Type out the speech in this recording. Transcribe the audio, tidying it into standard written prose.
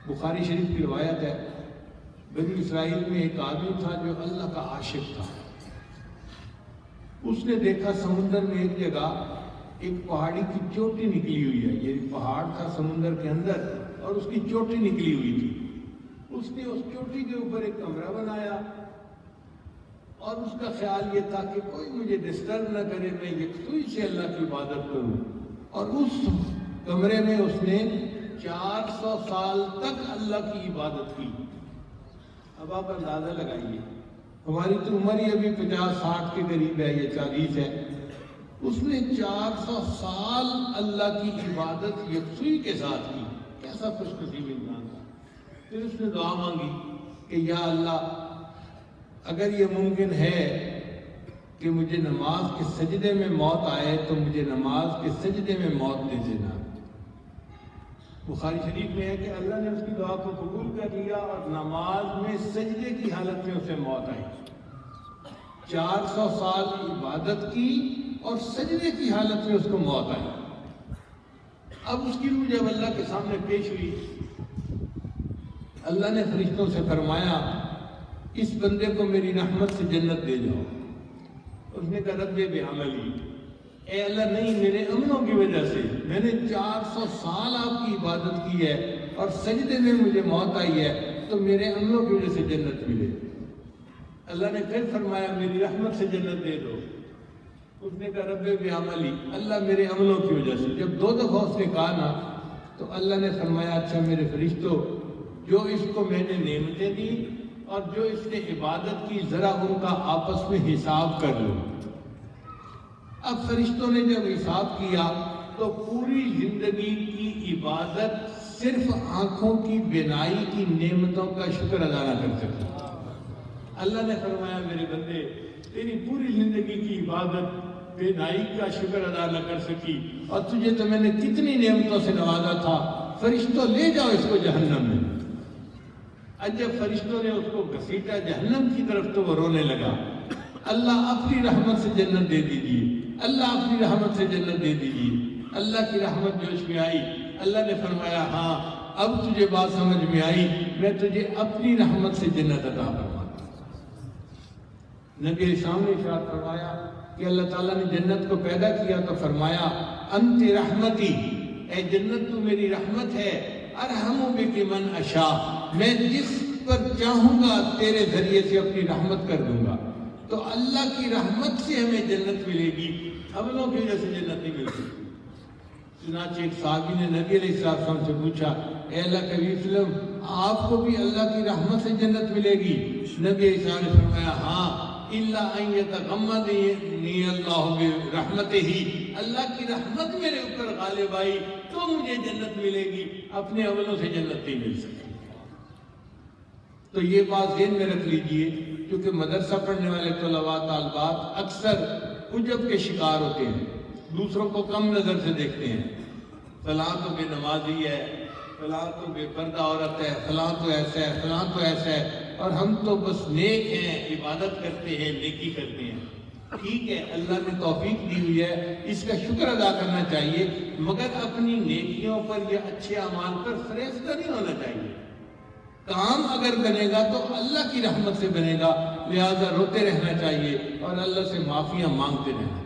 بخاری شریف کی روایت ہے، بنی اسرائیل میں ایک آدمی تھا جو اللہ کا عاشق تھا۔ اس نے دیکھا سمندر میں ایک جگہ ایک پہاڑی کی چوٹی نکلی ہوئی ہے، یہ پہاڑ تھا سمندر کے اندر اور اس کی چوٹی نکلی ہوئی تھی۔ اس نے اس چوٹی کے اوپر ایک کمرہ بنایا اور اس کا خیال یہ تھا کہ کوئی مجھے ڈسٹرب نہ کرے، میں یکسوئی سے اللہ کی عبادت کروں۔ اور اس کمرے میں اس نے 400 سال تک اللہ کی عبادت کی۔ اب آپ اندازہ لگائیے، ہماری تو عمر ہی ابھی 50-60 کے قریب ہے یا 40 ہے، اس نے 400 سال اللہ کی عبادت یکسوئی کے ساتھ کی۔ کیسا خوش نصیب انسان تھا۔ پھر اس نے دعا مانگی کہ یا اللہ، اگر یہ ممکن ہے کہ مجھے نماز کے سجدے میں موت آئے تو مجھے نماز کے سجدے میں موت دے دینا۔ بخاری شریف میں ہے کہ اللہ نے اس کی دعا کو قبول کر لیا اور نماز میں سجدے کی حالت میں اسے موت آئی۔ 400 سال عبادت کی اور سجدے کی حالت میں اس کو موت آئی۔ اب اس کی روح جب اللہ کے سامنے پیش ہوئی، اللہ نے فرشتوں سے فرمایا اس بندے کو میری رحمت سے جنت دے جاؤ۔ اس نے کہا رب بعملی، اے اللہ نہیں، میرے عملوں کی وجہ سے، میں نے 400 سال آپ کی عبادت کی ہے اور سجدے میں مجھے موت آئی ہے تو میرے عملوں کی وجہ سے جنت ملے۔ اللہ نے پھر فرمایا میری رحمت سے جنت دے دو۔ اس نے کہا رب بعملی، اللہ میرے عملوں کی وجہ سے۔ جب 2 دفعہ اس نے کہا نا تو اللہ نے فرمایا اچھا میرے فرشتوں، جو اس کو میں نے نعمتیں دی اور جو اس نے عبادت کی، ذرا ان کا آپس میں حساب کر لو۔ اب فرشتوں نے جب حساب کیا تو پوری زندگی کی عبادت صرف آنکھوں کی بینائی کی نعمتوں کا شکر ادا نہ کر سکتی۔ اللہ نے فرمایا میرے بندے، تیری پوری زندگی کی عبادت بینائی کا شکر ادا نہ کر سکی اور تجھے تو میں نے کتنی نعمتوں سے نوازا تھا، فرشتوں لے جاؤ اس کو جہنم میں۔ اب جب فرشتوں نے اس کو گھسیٹا جہنم کی طرف تو وہ رونے لگا، اللہ اپنی رحمت سے جنت دے دیجیے، اللہ اپنی رحمت سے جنت دے دیجیے۔ اللہ کی رحمت جوش میں آئی، اللہ نے فرمایا ہاں اب تجھے بات سمجھ میں آئی، میں تجھے اپنی رحمت سے جنت عطا فرماتا ہوں۔ نبی علیہ السلام نے ارشاد فرمایا کہ اللہ تعالیٰ نے جنت کو پیدا کیا تو فرمایا انت رحمتی، اے جنت تو میری رحمت ہے، ارحم بک من اشاء، میں جس پر چاہوں گا تیرے ذریعے سے اپنی رحمت کر دوں گا۔ تو اللہ کی رحمت سے ہمیں جنت ملے گی، عملوں کی وجہ سے جنت نہیں ملتی۔ چنانچہ ایک صحابی نے نبی علیہ السلام سے پوچھا اے اللہ کے نبی صلی اللہ علیہ وسلم، آپ کو بھی اللہ کی رحمت سے جنت ملے گی؟ نبی علیہ السلام نے فرمایا ہاں، الا ان یتغمدنی اللہ برحمتہ، اللہ کی رحمت میرے اوپر غالب آئی تو مجھے جنت ملے گی، اپنے عملوں سے جنت نہیں مل سکتی۔ تو یہ بات ذہن میں رکھ لیجئے، کیونکہ مدرسہ پڑھنے والے طلباء طالبات اکثر عجب کے شکار ہوتے ہیں، دوسروں کو کم نظر سے دیکھتے ہیں، فلاں تو بے نمازی ہے، فلاں تو بے پردہ عورت ہے، فلاں تو ایسا ہے، فلاں تو ایسا ہے، اور ہم تو بس نیک ہیں، عبادت کرتے ہیں، نیکی کرتے ہیں۔ ٹھیک ہے، اللہ نے توفیق دی ہوئی ہے، اس کا شکر ادا کرنا چاہیے، مگر اپنی نیکیوں پر یا اچھے اعمال پر فریفتہ نہیں ہونا چاہیے۔ کام اگر بنے گا تو اللہ کی رحمت سے بنے گا، لہذا روتے رہنا چاہیے اور اللہ سے معافیاں مانگتے رہنا۔